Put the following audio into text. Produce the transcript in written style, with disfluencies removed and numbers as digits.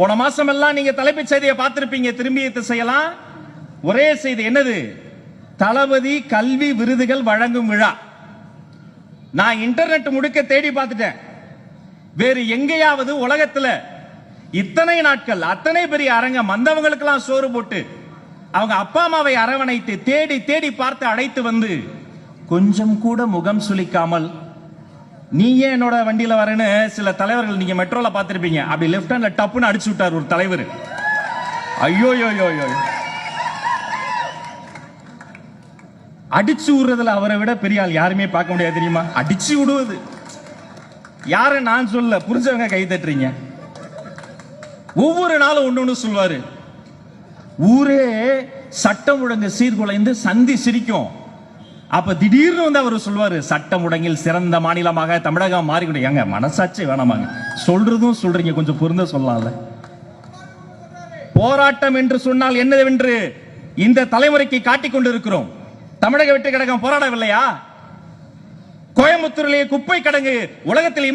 போன மாசம் எல்லாம் நீங்க தலைப்புச் செய்தியை பார்த்திருப்பீங்க. திரும்பிய திசையெல்லாம் ஒரே செய்தி என்னது? தளபதி கல்வி விருதுகள் வழங்கும் விழா. நான் இன்டர்நெட் முடுக்க தேடி பார்த்துட்டேன். வேறு எங்கேயாவது உலகத்துல இத்தனை நாட்கள் அத்தனை பெரிய அரங்கம் வந்தவங்களுக்கெல்லாம் சோறு போட்டு அவங்க அப்பா அம்மாவை அரவணைத்து தேடி தேடி பார்த்து அழைத்து வந்து கொஞ்சம் கூட முகம் சுளிக்காமல் நீ ஏன் என்னோட வண்டியில வரேன்னு சில தலைவர்கள் நீங்க மெட்ரோல பார்த்திருப்பீங்க. அப்படி லெப்ட் ஹேண்ட்ல டப்புன்னு அடிச்சு விட்டார் ஒரு தலைவர். ஐயோ அடிச்சு விடுறதுல அவரை விட பெரிய ஆள் யாருமே பார்க்க முடியாது தெரியுமா? அடிச்சு விடுவது யாரு நான் சொல்ல, புரிஞ்சவங்க கை தட்டுறீங்க. ஒவ்வொரு நாளும் ஒண்ணு சொல்வாரு. ஊரே சட்டம் ஒழுங்கு சீர்குலைந்து சந்தி சிரிக்கும். அப்ப திடீர்னு வந்து அவர் சொல்வாரு, சட்டம் ஒழுங்கில் சிறந்த மாநிலமாக தமிழகம் மாறிக்கிட்டு. எங்க மனசாட்சி வேணாமாங்க? சொல்றதும் சொல்றீங்க, கொஞ்சம் பொருந்த சொல்லலாம்ல. போராட்டம் என்று சொன்னால் என்னவென்று இந்த தலைமுறைக்கு காட்டிக் கொண்டிருக்கிறோம். தமிழக வெற்றி கழகம் போராடவில்லையா? கோயம்புத்தூரிலே குப்பை கிடங்கு உலகத்தில்